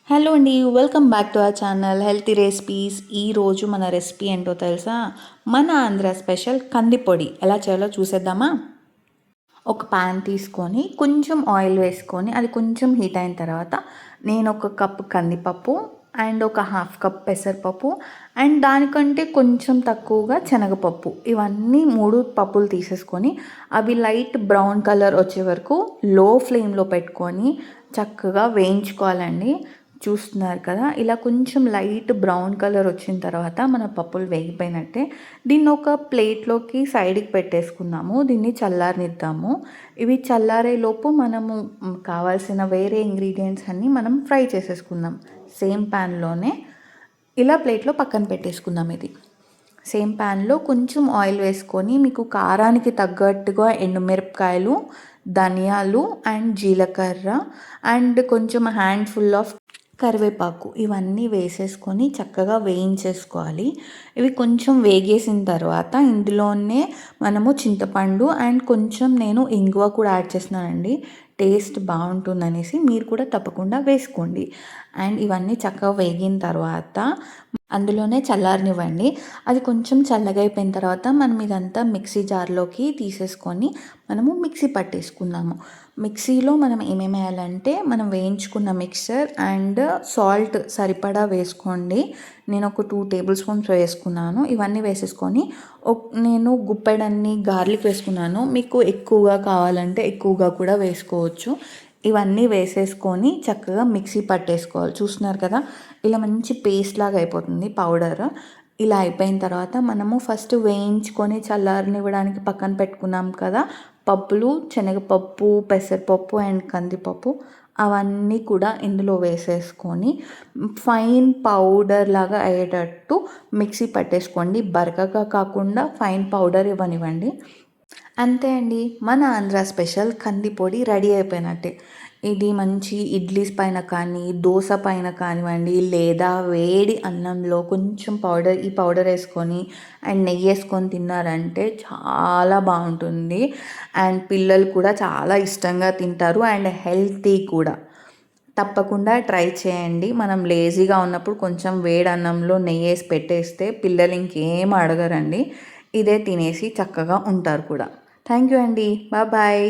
Hello అండి, welcome back to our channel healthy recipes. ఈరోజు మన రెసిపీ ఏంటో తెలుసా? మన ఆంధ్ర స్పెషల్ కందిపొడి ఎలా చేయాలో చూసేద్దామా? ఒక ప్యాన్ తీసుకొని కొంచెం ఆయిల్ వేసుకొని అది కొంచెం హీట్ అయిన తర్వాత నేను ఒక కప్పు కందిపప్పు అండ్ ఒక హాఫ్ కప్ పెసరపప్పు అండ్ దానికంటే కొంచెం తక్కువగా శనగపప్పు, ఇవన్నీ మూడు పప్పులు తీసేసుకొని అవి లైట్ బ్రౌన్ కలర్ వచ్చే వరకు లో ఫ్లేమ్లో పెట్టుకొని చక్కగా వేయించుకోవాలండి. చూస్తున్నారు కదా, ఇలా కొంచెం లైట్ బ్రౌన్ కలర్ వచ్చిన తర్వాత మన పప్పులు వేగిపోయినట్టే. దీన్ని ఒక ప్లేట్లోకి సైడ్కి పెట్టేసుకున్నాము. దీన్ని చల్లారనిద్దాము. ఇవి చల్లారే లోపు మనము కావాల్సిన వేరే ఇంగ్రీడియంట్స్ అన్నీ మనం ఫ్రై చేసేసుకుందాం. సేమ్ ప్యాన్లోనే ఇలా ప్లేట్లో పక్కన పెట్టేసుకుందాం. ఇది సేమ్ ప్యాన్లో కొంచెం ఆయిల్ వేసుకొని మీకు కారానికి తగ్గట్టుగా ఎండుమిరపకాయలు, ధనియాలు అండ్ జీలకర్ర అండ్ కొంచెం హ్యాండ్ఫుల్ ఆఫ్ కరివేపాకు ఇవన్నీ వేసేసుకొని చక్కగా వేయించేసుకోవాలి. ఇవి కొంచెం వేగేసిన తర్వాత ఇందులోనే మనము చింతపండు అండ్ కొంచెం నేను ఇంగువ కూడా యాడ్ చేస్తున్నానండి. టేస్ట్ బాగుంటుందనేసి మీరు కూడా తప్పకుండా వేసుకోండి. అండ్ ఇవన్నీ చక్కగా వేగిన తర్వాత అందులోనే చల్లారనివ్వండి. అది కొంచెం చల్లగా అయిపోయిన తర్వాత మనం ఇదంతా మిక్సీ జార్లోకి తీసేసుకొని మనము మిక్సీ పట్టేసుకుందాము. మిక్సీలో మనం ఏమేమి వేయాలంటే మనం వేయించుకున్న మిక్సర్ అండ్ సాల్ట్ సరిపడా వేసుకోండి. నేను ఒక 2 టేబుల్ స్పూన్స్ వేసుకున్నాను. ఇవన్నీ వేసేసుకొని నేను గుప్పెడన్ని గార్లిక్ వేసుకున్నాను. మీకు ఎక్కువగా కావాలంటే ఎక్కువగా కూడా వేసుకోవచ్చు. ఇవన్నీ వేసేసుకొని చక్కగా మిక్సీ పట్టేసుకోవాలి. చూస్తున్నారు కదా, ఇలా మంచి పేస్ట్ లాగా అయిపోతుంది పౌడర్. ఇలా అయిపోయిన తర్వాత మనము ఫస్ట్ వేయించుకొని చల్లారనివ్వడానికి పక్కన పెట్టుకున్నాం కదా పప్పులు, శనగపప్పు, పెసరపప్పు అండ్ కందిపప్పు, అవన్నీ కూడా ఇందులో వేసేసుకొని ఫైన్ పౌడర్ లాగా అయ్యేటట్టు మిక్సీ పట్టేసుకోండి. బరకగా కాకుండా ఫైన్ పౌడర్ ఇవ్వనివ్వండి. అంతే అండి, మన ఆంధ్ర స్పెషల్ కందిపొడి రెడీ అయిపోయినట్టే. ఇది మంచి ఇడ్లీస్ పైన కానీ దోశ పైన కానివ్వండి, లేదా వేడి అన్నంలో కొంచెం ఈ పౌడర్ వేసుకొని అండ్ నెయ్యి వేసుకొని తిన్నారంటే చాలా బాగుంటుంది. అండ్ పిల్లలు కూడా చాలా ఇష్టంగా తింటారు అండ్ హెల్తీ కూడా. తప్పకుండా ట్రై చేయండి. మనం లేజీగా ఉన్నప్పుడు కొంచెం వేడి అన్నంలో నెయ్యి వేసి పెట్టేస్తే పిల్లలు ఇంకేం అడగరండి. ఇదే తినేసి చక్కగా ఉంటారు కూడా. థ్యాంక్ యూ అండి. బాయ్.